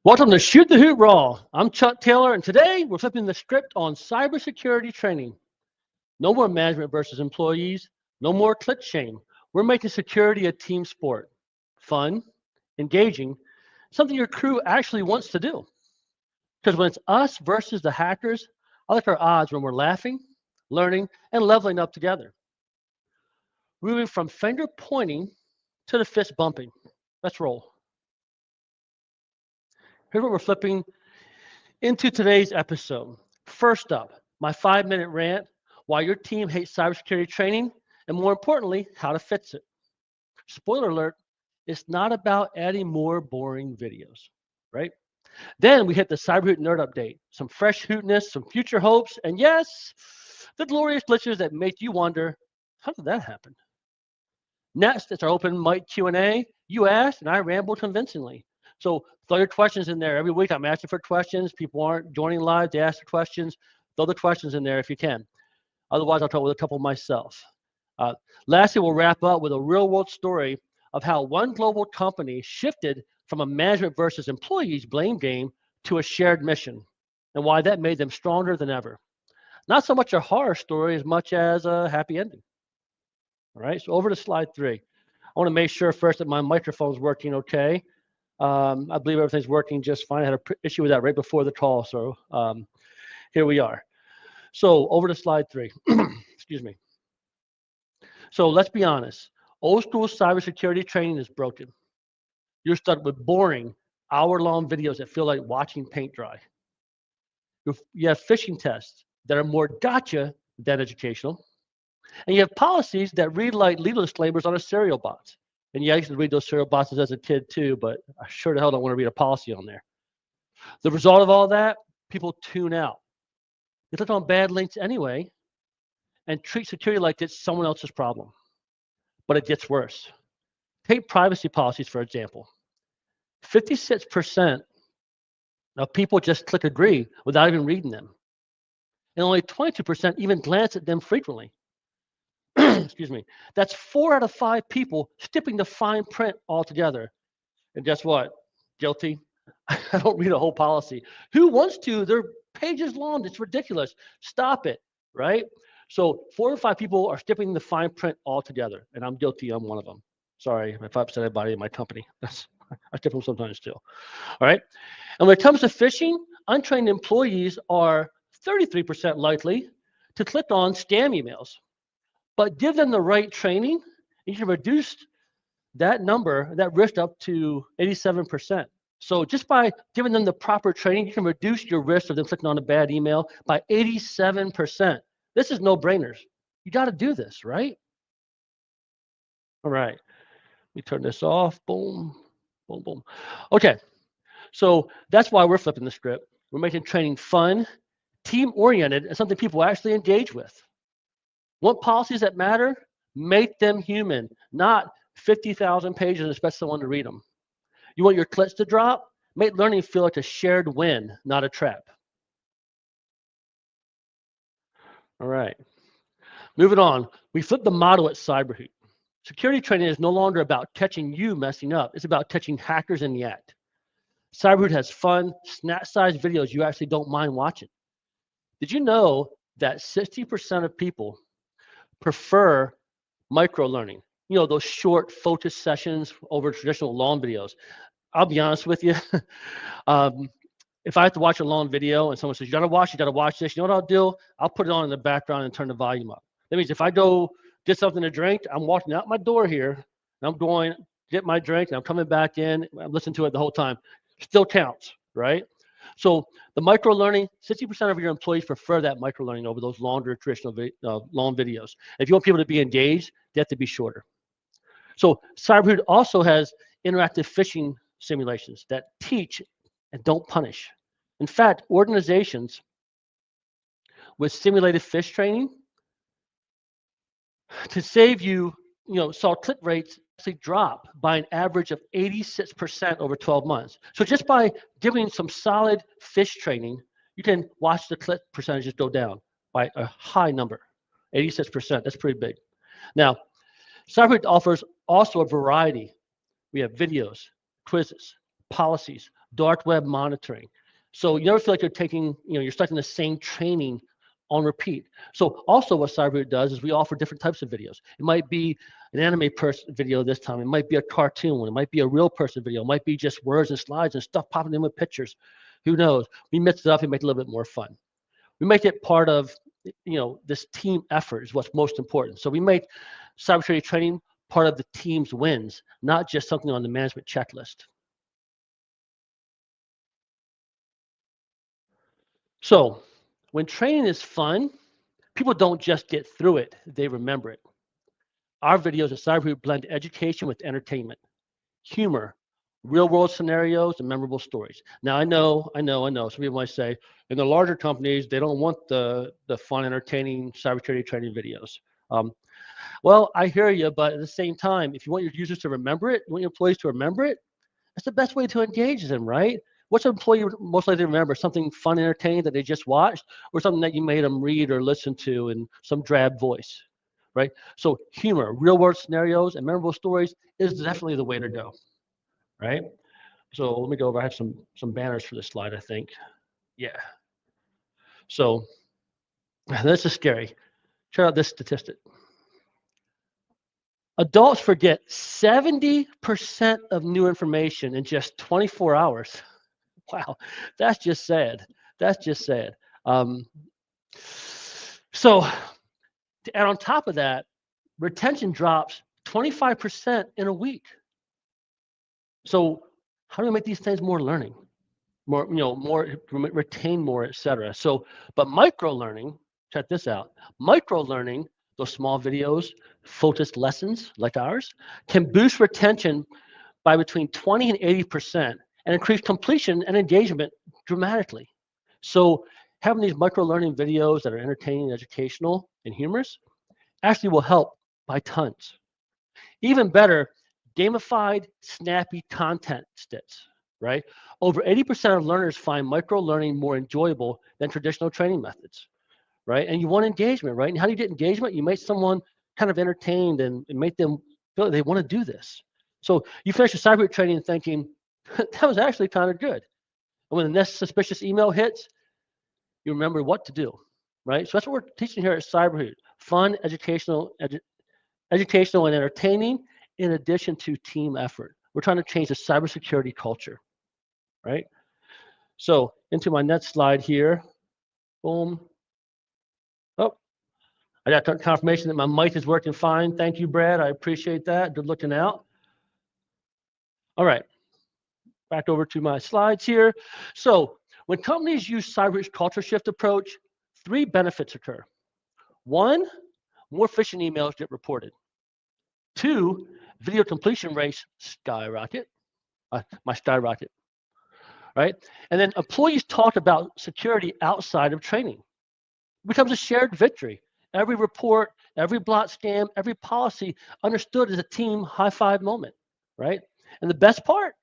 Welcome to Shoot the Hoot Raw. I'm Chuck Taylor, and today we're flipping the script on cybersecurity training. No more management versus employees, no more click shame. We're making security a team sport. Fun, engaging, something your crew actually wants to do. Because when it's us versus the hackers, I like our odds when we're laughing, learning, and leveling up together. Moving from finger pointing to the fist bumping. Let's roll. Here's what we're flipping into today's episode. First up, my 5-minute rant why your team hates cybersecurity training, and more importantly, how to fix it. Spoiler alert, it's not about adding more boring videos, right? Then we hit the CyberHoot nerd update, some fresh hootness, some future hopes, and yes, the glorious glitches that make you wonder, how did that happen? Next, it's our open mic Q&A. You asked, and I rambled convincingly. So throw your questions in there. Every week I'm asking for questions. People aren't joining live. They ask the questions. Throw the questions in there if you can. Otherwise, I'll talk with a couple myself. Lastly, we'll wrap up with a real-world story of how one global company shifted from a management versus employees blame game to a shared mission, and why that made them stronger than ever. Not so much a horror story as much as a happy ending. All right, so over to slide 3. I want to make sure first that my microphone's working okay. I believe everything's working just fine. I had an issue with that right before the call, so here we are. So over to slide 3. Excuse me. So let's be honest. Old school cybersecurity training is broken. You're stuck with boring, hour-long videos that feel like watching paint dry. You have phishing tests that are more gotcha than educational. And you have policies that read like legal disclaimers on a serial bot. And yeah, I used to read those serial bots as a kid too, but I sure the hell don't want to read a policy on there. The result of all that, people tune out. They click on bad links anyway and treat security like it's someone else's problem. But it gets worse. Take privacy policies, for example. 56% of people just click agree without even reading them. And only 22% even glance at them frequently. Excuse me. That's 4 out of 5 people skipping the fine print altogether. And guess what? Guilty. I don't read a whole policy. Who wants to? They're pages long. It's ridiculous. Stop it, right? So 4 or 5 people are skipping the fine print altogether, and I'm guilty. I'm one of them. Sorry if I upset anybody in my company. I skip them sometimes too. All right. And when it comes to phishing, untrained employees are 33% likely to click on scam emails. But give them the right training, you can reduce that number, that risk up to 87%. So just by giving them the proper training, you can reduce your risk of them clicking on a bad email by 87%. This is no-brainers. You got to do this, right? All right. Let me turn this off. Boom, boom, boom. Okay. So that's why we're flipping the script. We're making training fun, team-oriented, and something people actually engage with. Want policies that matter? Make them human, not 50,000 pages and expect someone to read them. You want your clicks to drop? Make learning feel like a shared win, not a trap. All right. Moving on. We flip the model at CyberHoot. Security training is no longer about catching you messing up. It's about catching hackers in the act. CyberHoot has fun, snap-sized videos you actually don't mind watching. Did you know that 60% of people prefer micro-learning? You know, those short focused sessions over traditional long videos. I'll be honest with you. If I have to watch a long video and someone says, you gotta watch this, you know what I'll do? I'll put it on in the background and turn the volume up. That means if I go get something to drink, I'm walking out my door here, and I'm going get my drink, and I'm coming back in, I'm listening to it the whole time. Still counts, right? So the micro-learning, 60% of your employees prefer that micro-learning over those longer traditional long videos. If you want people to be engaged, they have to be shorter. So CyberHoot also has interactive phishing simulations that teach and don't punish. In fact, organizations with simulated phish training to save you, saw click rates actually drop by an average of 86% over 12 months. So just by giving some solid phish training, you can watch the click percentages go down by a high number, 86%. That's pretty big. Now, CyberHoot offers also a variety. We have videos, quizzes, policies, dark web monitoring. So you never feel like you're taking, you're stuck in the same training on repeat. So also what CyberHoot does is we offer different types of videos. It might be an anime person video this time. It might be a cartoon one. It might be a real person video. It might be just words and slides and stuff popping in with pictures. Who knows? We mix it up and make it a little bit more fun. We make it part of, this team effort is what's most important. So we make cybersecurity training part of the team's wins, not just something on the management checklist. So when training is fun, people don't just get through it, they remember it. Our videos at CyberHoot blend education with entertainment, humor, real-world scenarios, and memorable stories. Now, I know. Some people might say, in the larger companies, they don't want the fun, entertaining cybersecurity training videos. Well, I hear you, but at the same time, if you want your users to remember it, you want your employees to remember it, that's the best way to engage them, right? What's an employee most likely to remember? Something fun, entertaining that they just watched, or something that you made them read or listen to in some drab voice, right? So humor, real-world scenarios, and memorable stories is definitely the way to go, right? So let me go over. I have some banners for this slide, I think. Yeah. So this is scary. Check out this statistic. Adults forget 70% of new information in just 24 hours. Wow, that's just sad. That's just sad. So, and on top of that, retention drops 25% in a week. So, how do we make these things more learning, more retain more, et cetera? So, but micro learning, check this out. Micro learning, those small videos, focused lessons like ours, can boost retention by between 20 and 80% and increase completion and engagement dramatically. So having these micro learning videos that are entertaining, educational, and humorous actually will help by tons. Even better, gamified, snappy content sticks, right? Over 80% of learners find micro learning more enjoyable than traditional training methods, right? And you want engagement, right? And how do you get engagement? You make someone kind of entertained and make them feel like they want to do this. So you finish your CyberHoot training thinking, that was actually kind of good. And when the next suspicious email hits, you remember what to do, right? So that's what we're teaching here at CyberHoot. Fun, educational and entertaining, in addition to team effort. We're trying to change the cybersecurity culture, right? So into my next slide here. Boom. Oh, I got confirmation that my mic is working fine. Thank you, Brad. I appreciate that. Good looking out. All right. Back over to my slides here. So when companies use CyberHoot's culture shift approach, 3 benefits occur. 1, more phishing emails get reported. 2, video completion rates skyrocket. My skyrocket, right? And then employees talk about security outside of training. It becomes a shared victory. Every report, every blot scam, every policy understood as a team high-five moment, right? And the best part,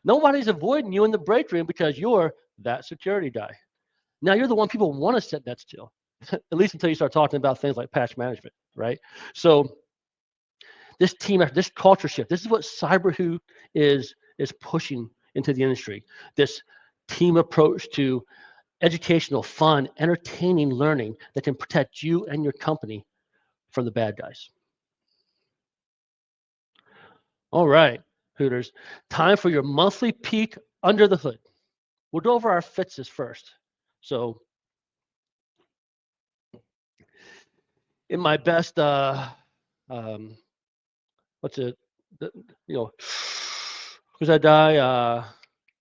nobody's avoiding you in the break room because you're that security guy. Now you're the one people want to sit next to, at least until you start talking about things like patch management, right? So this team, this culture shift, this is what CyberHoot is pushing into the industry. This team approach to educational, fun, entertaining learning that can protect you and your company from the bad guys. All right, Hooters, time for your monthly peek under the hood. We'll go over our fixes first. So in my best, what's it, who's that guy?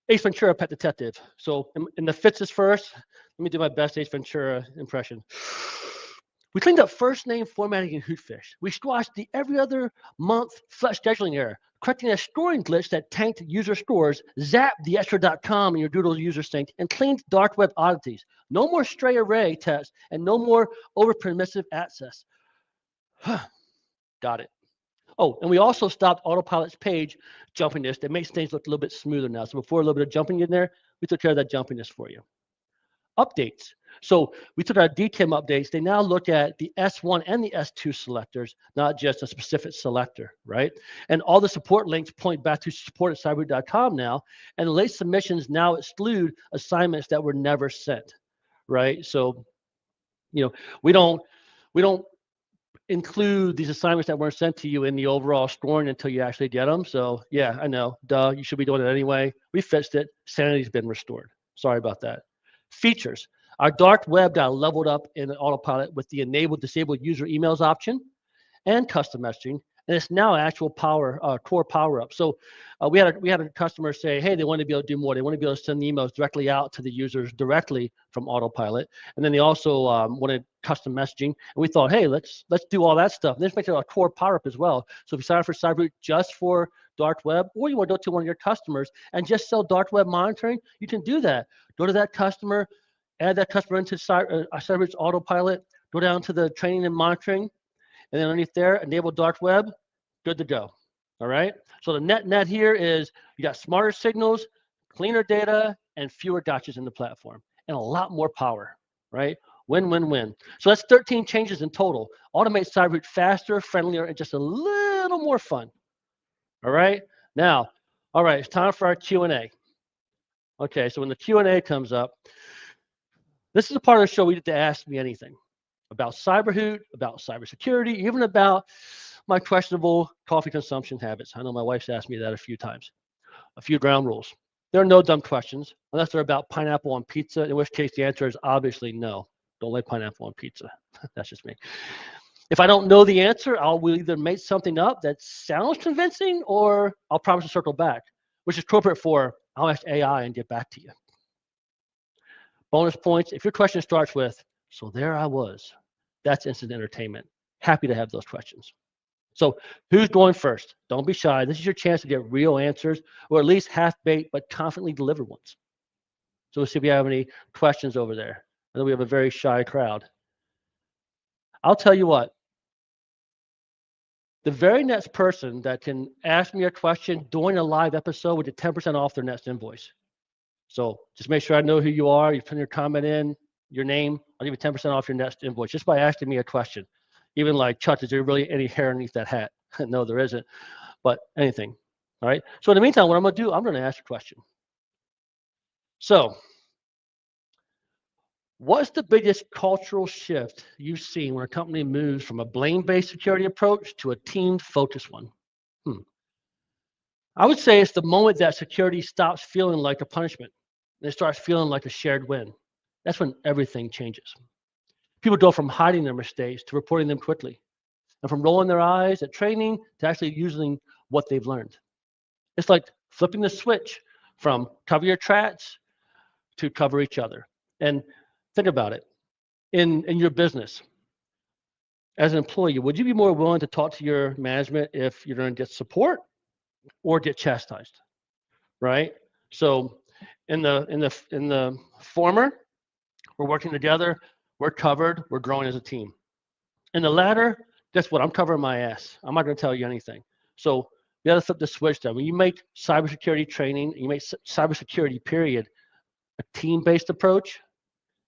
Ace Ventura, Pet Detective. So in the fixes first, let me do my best Ace Ventura impression. We cleaned up first name formatting in Hootfish. We squashed the every other month flex scheduling error, correcting a scoring glitch that tanked user scores, zapped the extra.com in your Doodle user sync, and cleaned dark web oddities. No more stray array tests and no more over permissive access. Got it. Oh, and we also stopped autopilot's page jumpiness. That makes things look a little bit smoother now. So before a little bit of jumping in there, we took care of that jumpiness for you. updates. So we took our DTIM updates. They now look at the S1 and the S2 selectors, not just a specific selector, right? And all the support links point back to support@cyberhoot.com now. And the late submissions now exclude assignments that were never sent, right? So, we don't include these assignments that weren't sent to you in the overall scoring until you actually get them. So yeah, I know, duh, you should be doing it anyway. We fixed it. Sanity's been restored. Sorry about that. Features. Our dark web got leveled up in autopilot with the enabled disabled user emails option and custom messaging, and it's now actual core power up. So we had a customer say, hey, they want to be able to do more. They want to be able to send emails directly out to the users directly from autopilot, and then they also wanted custom messaging. And we thought, hey, let's do all that stuff. And let's make it a core power up as well. So if you sign up for CyberHoot just for dark web, or you want to go to one of your customers and just sell dark web monitoring, you can do that. Go to that customer, add that customer into CyberHoot's autopilot, go down to the training and monitoring, and then underneath there, enable dark web, good to go. All right. So the net here is you got smarter signals, cleaner data, and fewer gotchas in the platform, and a lot more power, right? Win, win, win. So that's 13 changes in total. Automate CyberHoot faster, friendlier, and just a little more fun. All right. Now, all right, it's time for our Q&A. Okay, so when the Q&A comes up, this is a part of the show where you get to ask me anything about CyberHoot, about cybersecurity, even about my questionable coffee consumption habits. I know my wife's asked me that a few times. A few ground rules. There are no dumb questions unless they're about pineapple on pizza, in which case the answer is obviously no. Don't like pineapple on pizza. That's just me. If I don't know the answer, will either make something up that sounds convincing, or I'll promise to circle back, which is appropriate for I'll ask AI and get back to you. Bonus points, if your question starts with, so there I was, that's instant entertainment. Happy to have those questions. So who's going first? Don't be shy. This is your chance to get real answers, or at least half-baked but confidently delivered ones. So let's see if we have any questions over there. I know we have a very shy crowd. I'll tell you what. The very next person that can ask me a question during a live episode will get 10% off their next invoice. So just make sure I know who you are. You put your comment in, your name. I'll give you 10% off your next invoice just by asking me a question. Even like, Chuck, is there really any hair underneath that hat? No, there isn't. But anything. All right. So in the meantime, what I'm going to do, I'm going to ask a question. So what's the biggest cultural shift you've seen when a company moves from a blame-based security approach to a team-focused one? I would say it's the moment that security stops feeling like a punishment and it starts feeling like a shared win. That's when everything changes. People go from hiding their mistakes to reporting them quickly, and from rolling their eyes at training to actually using what they've learned. It's like flipping the switch from cover your tracks to cover each other. And think about it. In your business, as an employee, would you be more willing to talk to your management if you're going to get support or get chastised, right? So in the former, we're working together, we're covered, we're growing as a team. In the latter, guess what? I'm covering my ass. I'm not going to tell you anything. So you got to flip the switch there. When you make cybersecurity training, you make cybersecurity period a team-based approach,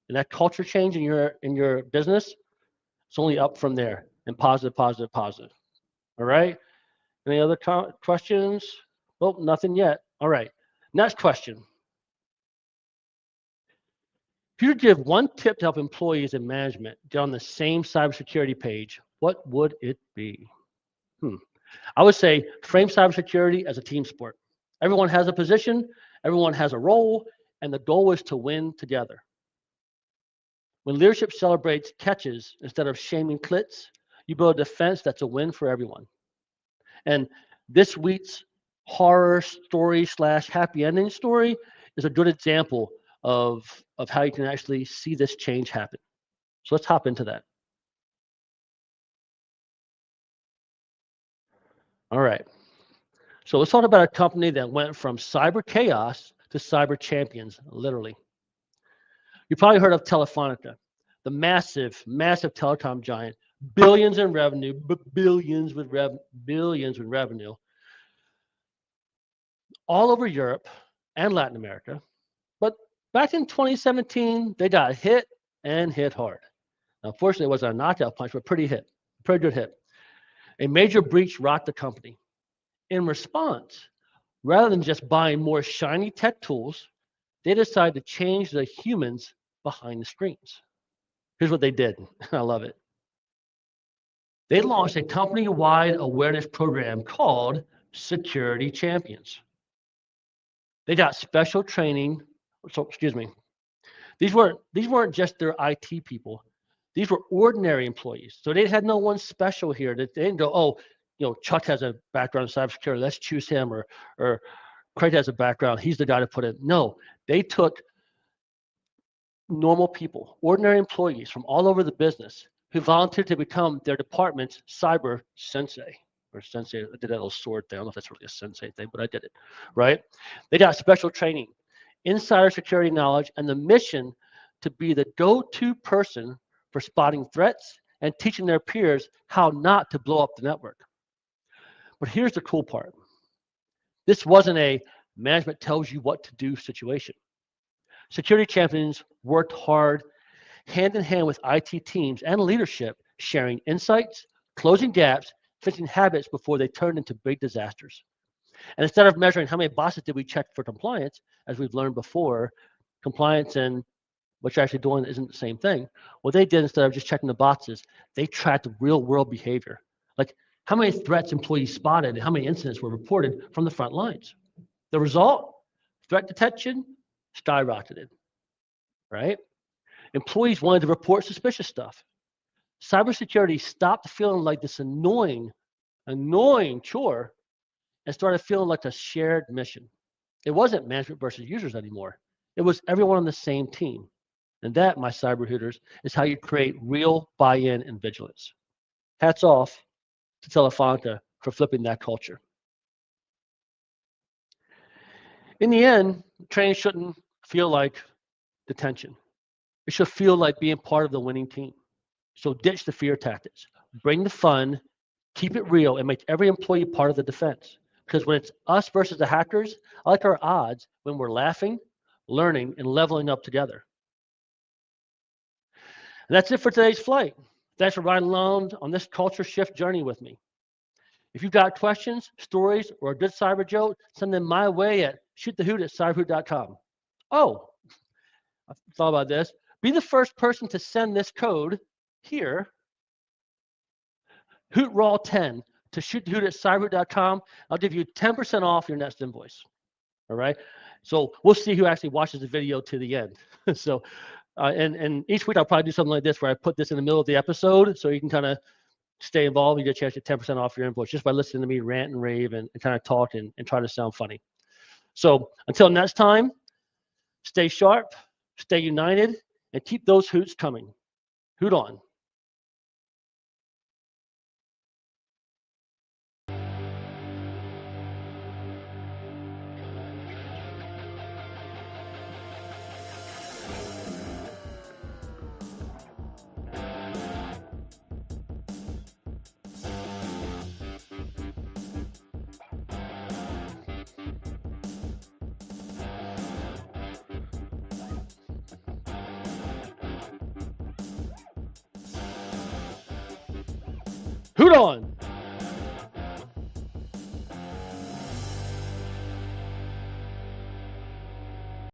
and that culture change in your business, it's only up from there, and positive, positive, positive. All right. Any other questions? Oh, nothing yet. All right. Next question. If you could give one tip to help employees and management get on the same cybersecurity page, what would it be? I would say frame cybersecurity as a team sport. Everyone has a position, everyone has a role, and the goal is to win together. When leadership celebrates catches instead of shaming clits, you build a defense that's a win for everyone. And this week's horror story / happy ending story is a good example of how you can actually see this change happen. So let's hop into that. All right. So let's talk about a company that went from cyber chaos to cyber champions, literally. You probably heard of Telefonica, the massive, massive telecom giant, billions in revenue, billions with revenue, all over Europe and Latin America, but Back in 2017, they got hit and hit hard. Now, unfortunately, it wasn't a knockout punch, but pretty good hit. A major breach rocked the company. In response, rather than just buying more shiny tech tools, they decided to change the humans behind the screens. Here's what they did. I love it. They launched a company-wide awareness program called Security Champions. They got special training. So, excuse me. These weren't just their IT people. These were ordinary employees. So they had no one special here. They didn't go, oh, Chuck has a background in cybersecurity. Let's choose him. Or Craig has a background. He's the guy to put in. No, they took normal people, ordinary employees from all over the business who volunteered to become their department's cyber sensei. Or sensei, I did that little sword thing. I don't know if that's really a sensei thing, but I did it, right? They got special training, insider security knowledge, and the mission to be the go-to person for spotting threats and teaching their peers how not to blow up the network. But here's the cool part. This wasn't a management tells you what to do situation. Security champions worked hard, hand in hand with IT teams and leadership, sharing insights, closing gaps, fixing habits before they turned into big disasters. And instead of measuring how many boxes did we check for compliance, as we've learned before, compliance and what you're actually doing isn't the same thing. What they did, instead of just checking the boxes, they tracked real world behavior. Like how many threats employees spotted and how many incidents were reported from the front lines. The result, threat detection skyrocketed, right? Employees wanted to report suspicious stuff. Cybersecurity stopped feeling like this annoying chore and started feeling like a shared mission. It wasn't management versus users anymore. It was everyone on the same team. And that, my CyberHooters, is how you create real buy-in and vigilance. Hats off to Telefonica for flipping that culture. In the end, training shouldn't feel like detention. It should feel like being part of the winning team. So ditch the fear tactics. Bring the fun, keep it real, and make every employee part of the defense. Because when it's us versus the hackers, I like our odds when we're laughing, learning, and leveling up together. And that's it for today's flight. Thanks for riding along on this culture shift journey with me. If you've got questions, stories, or a good cyber joke, send them my way at ShootTheHoot@CyberHoot.com. Oh, I thought about this. Be the first person to send this code here, HootRaw10, to ShootTheHoot@CyberHoot.com. I'll give you 10% off your next invoice. All right. So we'll see who actually watches the video to the end. So, and each week I'll probably do something like this where I put this in the middle of the episode so you can kind of stay involved. You get a chance to 10% off your invoice just by listening to me rant and rave and kind of talk and try to sound funny. So until next time, stay sharp, stay united, and keep those hoots coming. Hoot on. Hoot on.